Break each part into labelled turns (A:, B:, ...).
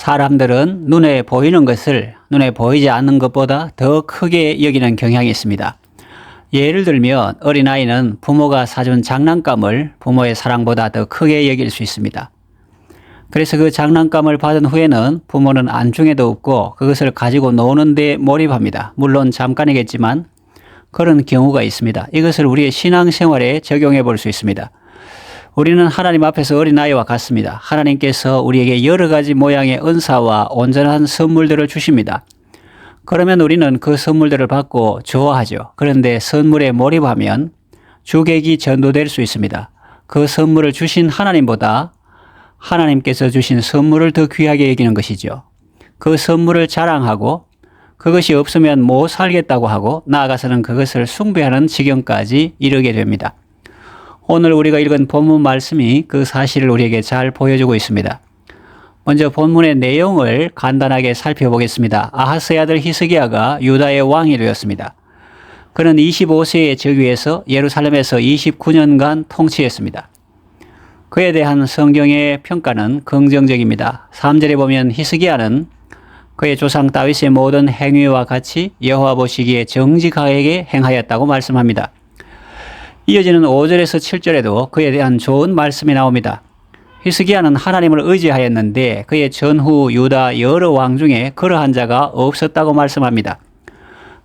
A: 사람들은 눈에 보이는 것을 눈에 보이지 않는 것보다 더 크게 여기는 경향이 있습니다. 예를 들면 어린아이는 부모가 사준 장난감을 부모의 사랑보다 더 크게 여길 수 있습니다. 그래서 그 장난감을 받은 후에는 부모는 안중에도 없고 그것을 가지고 노는 데 몰입합니다. 물론 잠깐이겠지만 그런 경우가 있습니다. 이것을 우리의 신앙생활에 적용해 볼 수 있습니다. 우리는 하나님 앞에서 어린아이와 같습니다. 하나님께서 우리에게 여러 가지 모양의 은사와 온전한 선물들을 주십니다. 그러면 우리는 그 선물들을 받고 좋아하죠. 그런데 선물에 몰입하면 주객이 전도될 수 있습니다. 그 선물을 주신 하나님보다 하나님께서 주신 선물을 더 귀하게 여기는 것이죠. 그 선물을 자랑하고 그것이 없으면 못 살겠다고 하고 나아가서는 그것을 숭배하는 지경까지 이르게 됩니다. 오늘 우리가 읽은 본문 말씀이 그 사실을 우리에게 잘 보여주고 있습니다. 먼저 본문의 내용을 간단하게 살펴보겠습니다. 아하스의 아들 히스기야가 유다의 왕이 되었습니다. 그는 25세의 즉위해서 예루살렘에서 29년간 통치했습니다. 그에 대한 성경의 평가는 긍정적입니다. 3절에 보면 히스기야는 그의 조상 다윗의 모든 행위와 같이 여호와 보시기에 정직하게 행하였다고 말씀합니다. 이어지는 5절에서 7절에도 그에 대한 좋은 말씀이 나옵니다. 히스기야는 하나님을 의지하였는데 그의 전후 유다 여러 왕 중에 그러한 자가 없었다고 말씀합니다.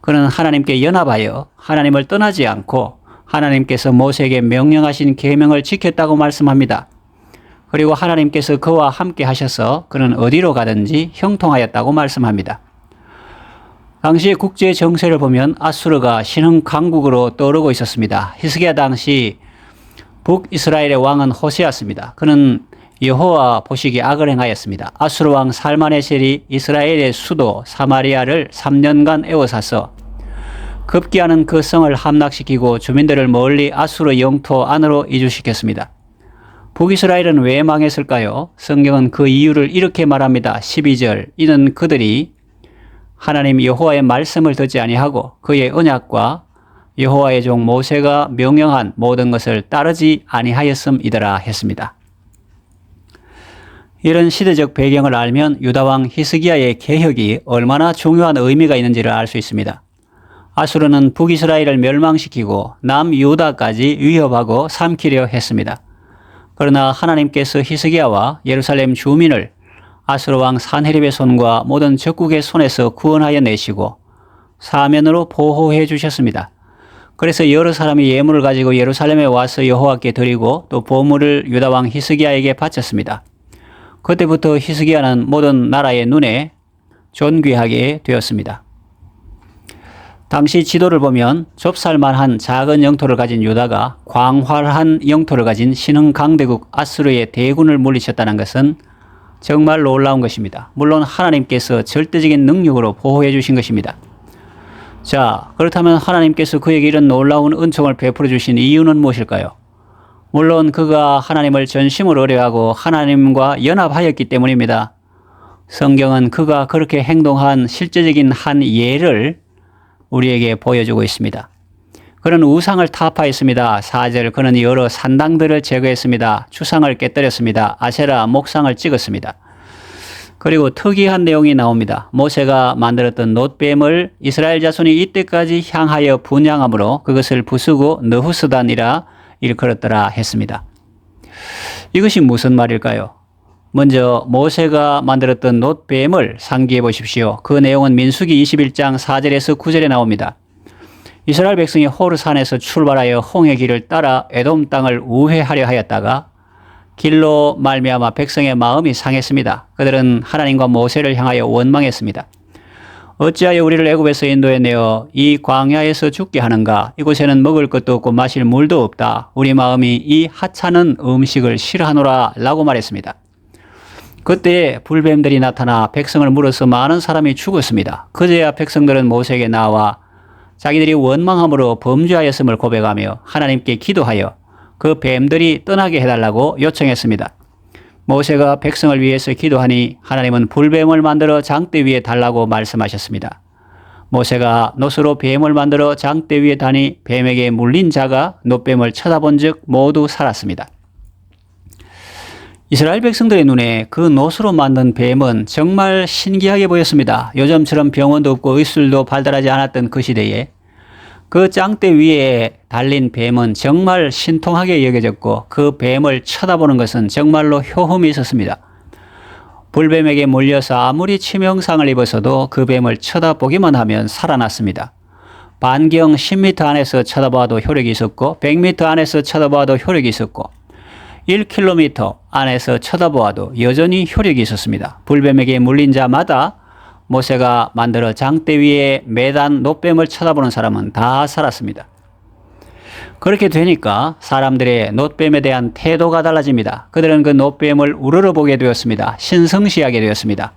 A: 그는 하나님께 연합하여 하나님을 떠나지 않고 하나님께서 모세에게 명령하신 계명을 지켰다고 말씀합니다. 그리고 하나님께서 그와 함께 하셔서 그는 어디로 가든지 형통하였다고 말씀합니다. 당시의 국제 정세를 보면 아수르가 신흥 강국으로 떠오르고 있었습니다. 히스기야 당시 북이스라엘의 왕은 호세아였습니다. 그는 여호와 보시기에 악을 행하였습니다. 아수르 왕 살마네셀이 이스라엘의 수도 사마리아를 3년간 에워싸서 급기야는 그 성을 함락시키고 주민들을 멀리 아수르 영토 안으로 이주시켰습니다. 북이스라엘은 왜 망했을까요? 성경은 그 이유를 이렇게 말합니다. 12절 이는 그들이 하나님 여호와의 말씀을 듣지 아니하고 그의 언약과 여호와의 종 모세가 명령한 모든 것을 따르지 아니하였음이더라 했습니다. 이런 시대적 배경을 알면 유다왕 히스기야의 개혁이 얼마나 중요한 의미가 있는지를 알 수 있습니다. 아수르는 북이스라엘을 멸망시키고 남유다까지 위협하고 삼키려 했습니다. 그러나 하나님께서 히스기야와 예루살렘 주민을 아수르 왕 산헤립의 손과 모든 적국의 손에서 구원하여 내시고 사면으로 보호해 주셨습니다. 그래서 여러 사람이 예물을 가지고 예루살렘에 와서 여호와께 드리고 또 보물을 유다 왕 히스기야에게 바쳤습니다. 그때부터 히스기야는 모든 나라의 눈에 존귀하게 되었습니다. 당시 지도를 보면 좁쌀만한 작은 영토를 가진 유다가 광활한 영토를 가진 신흥 강대국 아수르의 대군을 물리쳤다는 것은 정말 놀라운 것입니다. 물론 하나님께서 절대적인 능력으로 보호해 주신 것입니다. 자, 그렇다면 하나님께서 그에게 이런 놀라운 은총을 베풀어 주신 이유는 무엇일까요? 물론 그가 하나님을 전심으로 의뢰하고 하나님과 연합하였기 때문입니다. 성경은 그가 그렇게 행동한 실제적인 한 예를 우리에게 보여주고 있습니다. 그는 우상을 타파했습니다. 4절 그는 여러 산당들을 제거했습니다. 추상을 깨뜨렸습니다. 아세라 목상을 찍었습니다. 그리고 특이한 내용이 나옵니다. 모세가 만들었던 놋뱀을 이스라엘 자손이 이때까지 향하여 분향함으로 그것을 부수고 느후스단이라 일컬었더라 했습니다. 이것이 무슨 말일까요? 먼저 모세가 만들었던 놋뱀을 상기해 보십시오. 그 내용은 민수기 21장 4절에서 9절에 나옵니다. 이스라엘 백성이 호르산에서 출발하여 홍해 길을 따라 에돔 땅을 우회하려 하였다가 길로 말미암아 백성의 마음이 상했습니다. 그들은 하나님과 모세를 향하여 원망했습니다. 어찌하여 우리를 애굽에서 인도해 내어 이 광야에서 죽게 하는가? 이곳에는 먹을 것도 없고 마실 물도 없다. 우리 마음이 이 하찮은 음식을 싫어하노라 라고 말했습니다. 그때 불뱀들이 나타나 백성을 물어서 많은 사람이 죽었습니다. 그제야 백성들은 모세에게 나와 자기들이 원망함으로 범죄하였음을 고백하며 하나님께 기도하여 그 뱀들이 떠나게 해달라고 요청했습니다. 모세가 백성을 위해서 기도하니 하나님은 불뱀을 만들어 장대 위에 달라고 말씀하셨습니다. 모세가 놋으로 뱀을 만들어 장대 위에 다니 뱀에게 물린 자가 놋뱀을 쳐다본 즉 모두 살았습니다. 이스라엘 백성들의 눈에 그 놋으로 만든 뱀은 정말 신기하게 보였습니다. 요즘처럼 병원도 없고 의술도 발달하지 않았던 그 시대에 그 짱대 위에 달린 뱀은 정말 신통하게 여겨졌고 그 뱀을 쳐다보는 것은 정말로 효험이 있었습니다. 불뱀에게 물려서 아무리 치명상을 입어서도 그 뱀을 쳐다보기만 하면 살아났습니다. 반경 10m 안에서 쳐다봐도 효력이 있었고 100m 안에서 쳐다봐도 효력이 있었고 1km 안에서 쳐다보아도 여전히 효력이 있었습니다. 불뱀에게 물린 자마다 모세가 만들어 장대 위에 매단 놋뱀을 쳐다보는 사람은 다 살았습니다. 그렇게 되니까 사람들의 놋뱀에 대한 태도가 달라집니다. 그들은 그 놋뱀을 우러러보게 되었습니다. 신성시하게 되었습니다.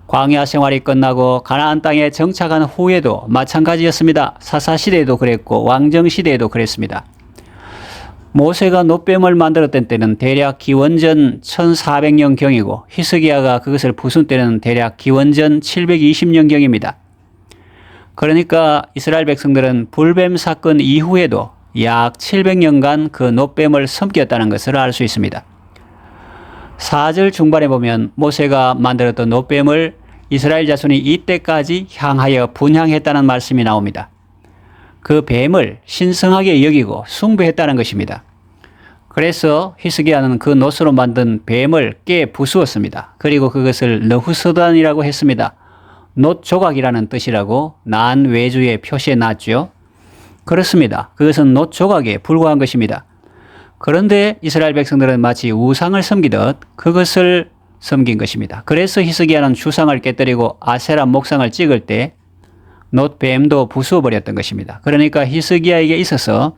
A: 광야 생활이 끝나고 가나안 땅에 정착한 후에도 마찬가지였습니다. 사사시대에도 그랬고 왕정시대에도 그랬습니다. 모세가 놋뱀을 만들었던 때는 대략 기원전 1400년경이고 히스기야가 그것을 부순 때는 대략 기원전 720년경입니다. 그러니까 이스라엘 백성들은 불뱀 사건 이후에도 약 700년간 그 놋뱀을 섬겼다는 것을 알 수 있습니다. 4절 중반에 보면 모세가 만들었던 놋뱀을 이스라엘 자손이 이때까지 향하여 분향했다는 말씀이 나옵니다. 그 뱀을 신성하게 여기고 숭배했다는 것입니다. 그래서 히스기야는 그 놋으로 만든 뱀을 깨 부수었습니다. 그리고 그것을 너후서단이라고 했습니다. 놋 조각이라는 뜻이라고 난 외주에 표시해 놨죠. 그렇습니다. 그것은 놋 조각에 불과한 것입니다. 그런데 이스라엘 백성들은 마치 우상을 섬기듯 그것을 섬긴 것입니다. 그래서 히스기야는 주상을 깨뜨리고 아세라 목상을 찍을 때 놋뱀도 부수어버렸던 것입니다. 그러니까 히스기야에게 있어서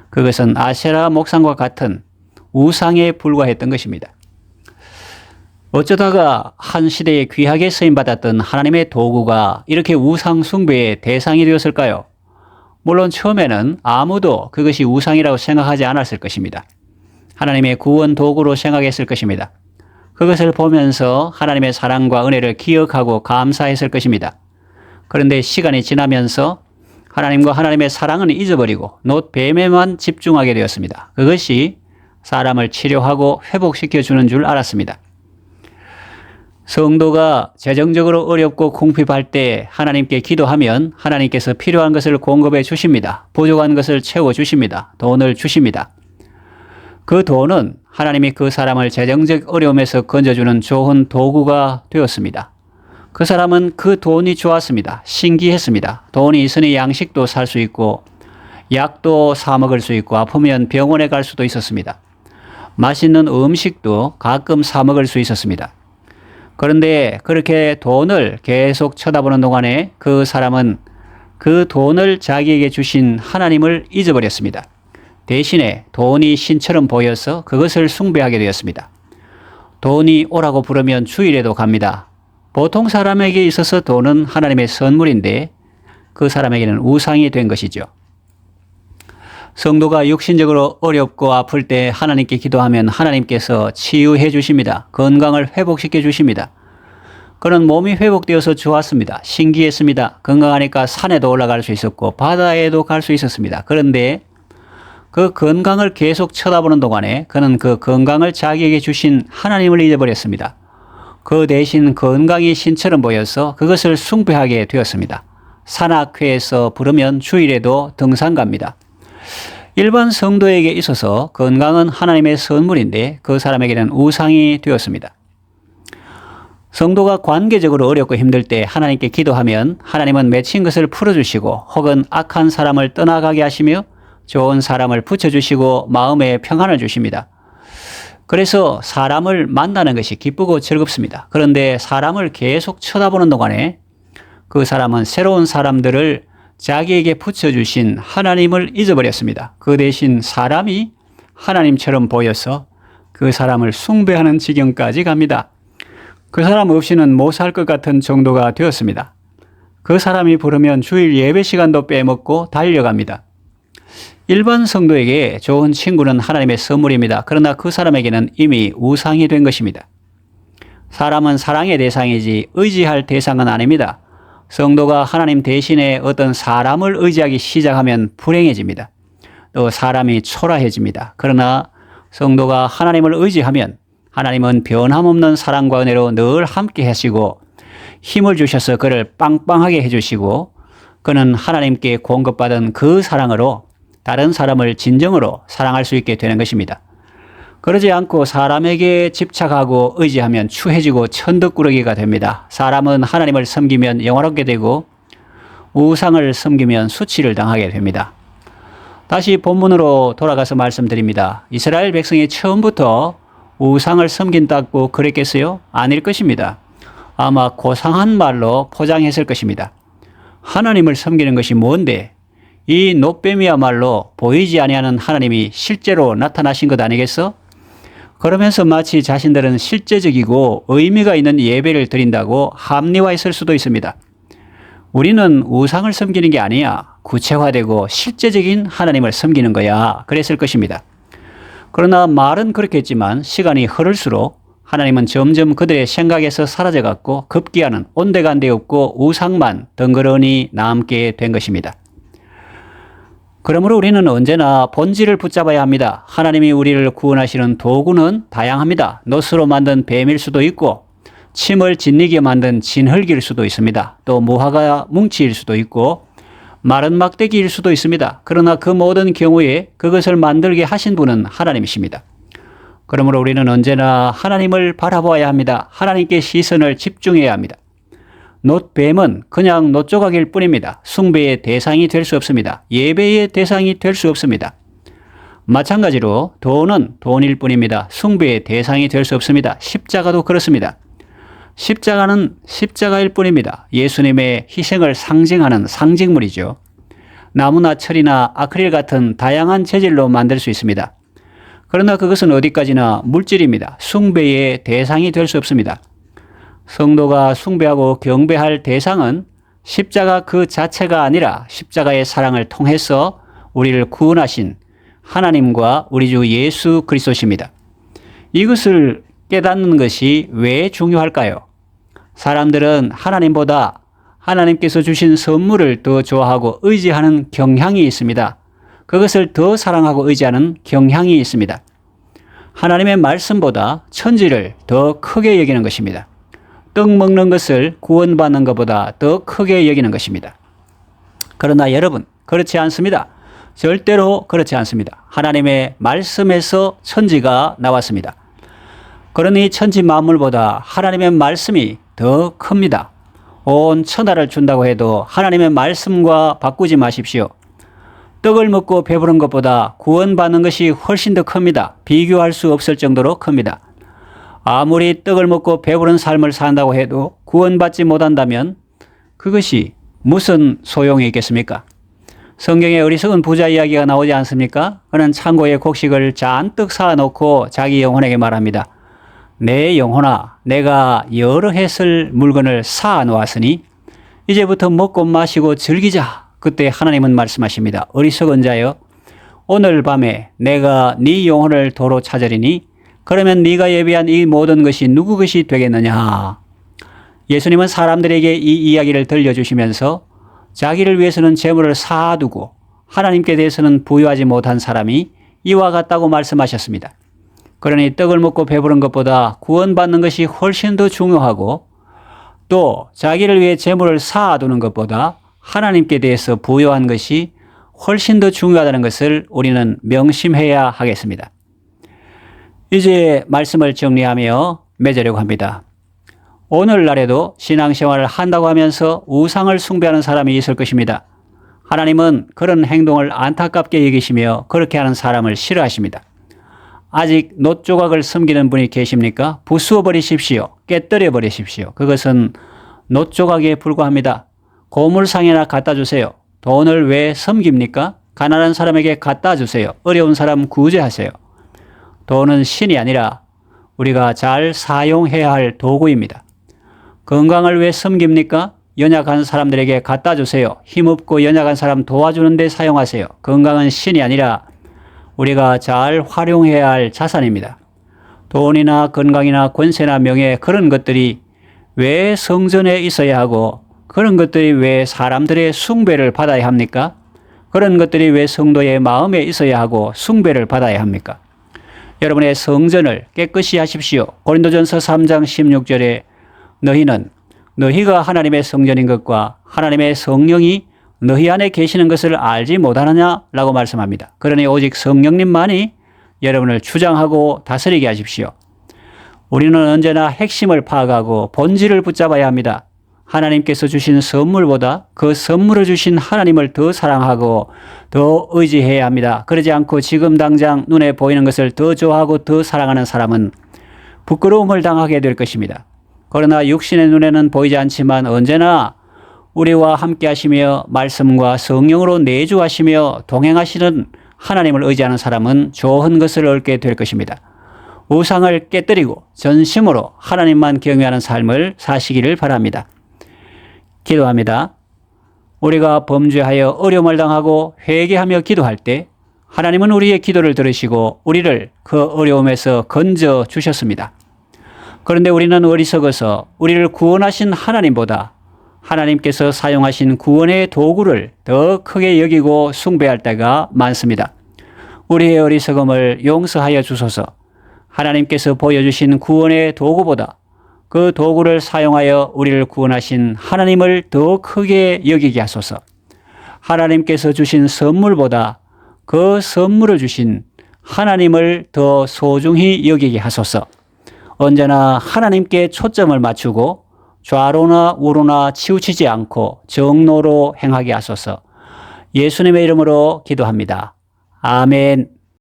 A: 그것은 아세라 목상과 같은 우상에 불과했던 것입니다. 어쩌다가 한 시대에 귀하게 쓰임받았던 하나님의 도구가 이렇게 우상 숭배의 대상이 되었을까요? 물론 처음에는 아무도 그것이 우상이라고 생각하지 않았을 것입니다. 하나님의 구원 도구로 생각했을 것입니다. 그것을 보면서 하나님의 사랑과 은혜를 기억하고 감사했을 것입니다. 그런데 시간이 지나면서 하나님과 하나님의 사랑은 잊어버리고 놋뱀에만 집중하게 되었습니다. 그것이 사람을 치료하고 회복시켜주는 줄 알았습니다. 성도가 재정적으로 어렵고 궁핍할 때 하나님께 기도하면 하나님께서 필요한 것을 공급해 주십니다. 부족한 것을 채워주십니다. 돈을 주십니다. 그 돈은 하나님이 그 사람을 재정적 어려움에서 건져주는 좋은 도구가 되었습니다. 그 사람은 그 돈이 좋았습니다. 신기했습니다. 돈이 있으니 양식도 살 수 있고 약도 사 먹을 수 있고 아프면 병원에 갈 수도 있었습니다. 맛있는 음식도 가끔 사 먹을 수 있었습니다. 그런데 그렇게 돈을 계속 쳐다보는 동안에 그 사람은 그 돈을 자기에게 주신 하나님을 잊어버렸습니다. 대신에 돈이 신처럼 보여서 그것을 숭배하게 되었습니다. 돈이 오라고 부르면 주일에도 갑니다. 보통 사람에게 있어서 돈은 하나님의 선물인데 그 사람에게는 우상이 된 것이죠. 성도가 육신적으로 어렵고 아플 때 하나님께 기도하면 하나님께서 치유해 주십니다. 건강을 회복시켜 주십니다. 그는 몸이 회복되어서 좋았습니다. 신기했습니다. 건강하니까 산에도 올라갈 수 있었고 바다에도 갈 수 있었습니다. 그런데 그 건강을 계속 쳐다보는 동안에 그는 그 건강을 자기에게 주신 하나님을 잊어버렸습니다. 그 대신 건강이 신처럼 보여서 그것을 숭배하게 되었습니다. 산악회에서 부르면 주일에도 등산 갑니다. 일반 성도에게 있어서 건강은 하나님의 선물인데 그 사람에게는 우상이 되었습니다. 성도가 관계적으로 어렵고 힘들 때 하나님께 기도하면 하나님은 맺힌 것을 풀어주시고 혹은 악한 사람을 떠나가게 하시며 좋은 사람을 붙여주시고 마음에 평안을 주십니다. 그래서 사람을 만나는 것이 기쁘고 즐겁습니다. 그런데 사람을 계속 쳐다보는 동안에 그 사람은 새로운 사람들을 자기에게 붙여주신 하나님을 잊어버렸습니다. 그 대신 사람이 하나님처럼 보여서 그 사람을 숭배하는 지경까지 갑니다. 그 사람 없이는 못 살 것 같은 정도가 되었습니다. 그 사람이 부르면 주일 예배 시간도 빼먹고 달려갑니다. 일반 성도에게 좋은 친구는 하나님의 선물입니다. 그러나 그 사람에게는 이미 우상이 된 것입니다. 사람은 사랑의 대상이지 의지할 대상은 아닙니다. 성도가 하나님 대신에 어떤 사람을 의지하기 시작하면 불행해집니다. 또 사람이 초라해집니다. 그러나 성도가 하나님을 의지하면 하나님은 변함없는 사랑과 은혜로 늘 함께 하시고 힘을 주셔서 그를 빵빵하게 해주시고 그는 하나님께 공급받은 그 사랑으로 다른 사람을 진정으로 사랑할 수 있게 되는 것입니다. 그러지 않고 사람에게 집착하고 의지하면 추해지고 천덕꾸러기가 됩니다. 사람은 하나님을 섬기면 영화롭게 되고 우상을 섬기면 수치를 당하게 됩니다. 다시 본문으로 돌아가서 말씀드립니다. 이스라엘 백성이 처음부터 우상을 섬긴다고 그랬겠어요? 아닐 것입니다. 아마 고상한 말로 포장했을 것입니다. 하나님을 섬기는 것이 뭔데? 이 놋뱀이야말로 보이지 아니하는 하나님이 실제로 나타나신 것 아니겠어? 그러면서 마치 자신들은 실제적이고 의미가 있는 예배를 드린다고 합리화했을 수도 있습니다. 우리는 우상을 섬기는 게 아니야. 구체화되고 실제적인 하나님을 섬기는 거야. 그랬을 것입니다. 그러나 말은 그렇게 했지만 시간이 흐를수록 하나님은 점점 그들의 생각에서 사라져갔고 급기야는 온데간데 없고 우상만 덩그러니 남게 된 것입니다. 그러므로 우리는 언제나 본질을 붙잡아야 합니다. 하나님이 우리를 구원하시는 도구는 다양합니다. 놋으로 만든 뱀일 수도 있고 침을 짓이게 만든 진흙일 수도 있습니다. 또 무화과 뭉치일 수도 있고 마른 막대기일 수도 있습니다. 그러나 그 모든 경우에 그것을 만들게 하신 분은 하나님이십니다. 그러므로 우리는 언제나 하나님을 바라보아야 합니다. 하나님께 시선을 집중해야 합니다. 놋뱀은 그냥 놋조각일 뿐입니다. 숭배의 대상이 될 수 없습니다. 예배의 대상이 될 수 없습니다. 마찬가지로 돈은 돈일 뿐입니다. 숭배의 대상이 될 수 없습니다. 십자가도 그렇습니다. 십자가는 십자가일 뿐입니다. 예수님의 희생을 상징하는 상징물이죠. 나무나 철이나 아크릴 같은 다양한 재질로 만들 수 있습니다. 그러나 그것은 어디까지나 물질입니다. 숭배의 대상이 될 수 없습니다. 성도가 숭배하고 경배할 대상은 십자가 그 자체가 아니라 십자가의 사랑을 통해서 우리를 구원하신 하나님과 우리 주 예수 그리스도십니다. 이것을 깨닫는 것이 왜 중요할까요? 사람들은 하나님보다 하나님께서 주신 선물을 더 좋아하고 의지하는 경향이 있습니다. 그것을 더 사랑하고 의지하는 경향이 있습니다. 하나님의 말씀보다 천지를 더 크게 여기는 것입니다. 떡 먹는 것을 구원받는 것보다 더 크게 여기는 것입니다. 그러나 여러분, 그렇지 않습니다. 절대로 그렇지 않습니다. 하나님의 말씀에서 천지가 나왔습니다. 그러니 천지 만물보다 하나님의 말씀이 더 큽니다. 온 천하를 준다고 해도 하나님의 말씀과 바꾸지 마십시오. 떡을 먹고 배부른 것보다 구원받는 것이 훨씬 더 큽니다. 비교할 수 없을 정도로 큽니다. 아무리 떡을 먹고 배부른 삶을 산다고 해도 구원받지 못한다면 그것이 무슨 소용이 있겠습니까? 성경에 어리석은 부자 이야기가 나오지 않습니까? 그는 창고에 곡식을 잔뜩 쌓아놓고 자기 영혼에게 말합니다. 내 영혼아, 내가 여러 해 쓸 물건을 쌓아놓았으니 이제부터 먹고 마시고 즐기자. 그때 하나님은 말씀하십니다. 어리석은 자여, 오늘 밤에 내가 네 영혼을 도로 찾으리니 그러면 네가 예비한 이 모든 것이 누구 것이 되겠느냐. 예수님은 사람들에게 이 이야기를 들려주시면서 자기를 위해서는 재물을 쌓아두고 하나님께 대해서는 부유하지 못한 사람이 이와 같다고 말씀하셨습니다. 그러니 떡을 먹고 배부른 것보다 구원받는 것이 훨씬 더 중요하고 또 자기를 위해 재물을 쌓아두는 것보다 하나님께 대해서 부유한 것이 훨씬 더 중요하다는 것을 우리는 명심해야 하겠습니다. 이제 말씀을 정리하며 맺으려고 합니다. 오늘날에도 신앙생활을 한다고 하면서 우상을 숭배하는 사람이 있을 것입니다. 하나님은 그런 행동을 안타깝게 여기시며 그렇게 하는 사람을 싫어하십니다. 아직 놋조각을 섬기는 분이 계십니까? 부수어 버리십시오. 깨뜨려 버리십시오. 그것은 놋조각에 불과합니다. 고물상에나 갖다 주세요. 돈을 왜 섬깁니까? 가난한 사람에게 갖다 주세요. 어려운 사람 구제하세요. 돈은 신이 아니라 우리가 잘 사용해야 할 도구입니다. 건강을 왜 섬깁니까? 연약한 사람들에게 갖다 주세요. 힘없고 연약한 사람 도와주는 데 사용하세요. 건강은 신이 아니라 우리가 잘 활용해야 할 자산입니다. 돈이나 건강이나 권세나 명예 그런 것들이 왜 성전에 있어야 하고 그런 것들이 왜 사람들의 숭배를 받아야 합니까? 그런 것들이 왜 성도의 마음에 있어야 하고 숭배를 받아야 합니까? 여러분의 성전을 깨끗이 하십시오. 고린도전서 3장 16절에 너희는 너희가 하나님의 성전인 것과 하나님의 성령이 너희 안에 계시는 것을 알지 못하느냐라고 말씀합니다. 그러니 오직 성령님만이 여러분을 주장하고 다스리게 하십시오. 우리는 언제나 핵심을 파악하고 본질을 붙잡아야 합니다. 하나님께서 주신 선물보다 그 선물을 주신 하나님을 더 사랑하고 더 의지해야 합니다. 그러지 않고 지금 당장 눈에 보이는 것을 더 좋아하고 더 사랑하는 사람은 부끄러움을 당하게 될 것입니다. 그러나 육신의 눈에는 보이지 않지만 언제나 우리와 함께 하시며 말씀과 성령으로 내주하시며 동행하시는 하나님을 의지하는 사람은 좋은 것을 얻게 될 것입니다. 우상을 깨뜨리고 전심으로 하나님만 경외하는 삶을 사시기를 바랍니다. 기도합니다. 우리가 범죄하여 어려움을 당하고 회개하며 기도할 때 하나님은 우리의 기도를 들으시고 우리를 그 어려움에서 건져 주셨습니다. 그런데 우리는 어리석어서 우리를 구원하신 하나님보다 하나님께서 사용하신 구원의 도구를 더 크게 여기고 숭배할 때가 많습니다. 우리의 어리석음을 용서하여 주소서. 하나님께서 보여주신 구원의 도구보다 그 도구를 사용하여 우리를 구원하신 하나님을 더 크게 여기게 하소서. 하나님께서 주신 선물보다 그 선물을 주신 하나님을 더 소중히 여기게 하소서. 언제나 하나님께 초점을 맞추고 좌로나 우로나 치우치지 않고 정로로 행하게 하소서. 예수님의 이름으로 기도합니다. 아멘.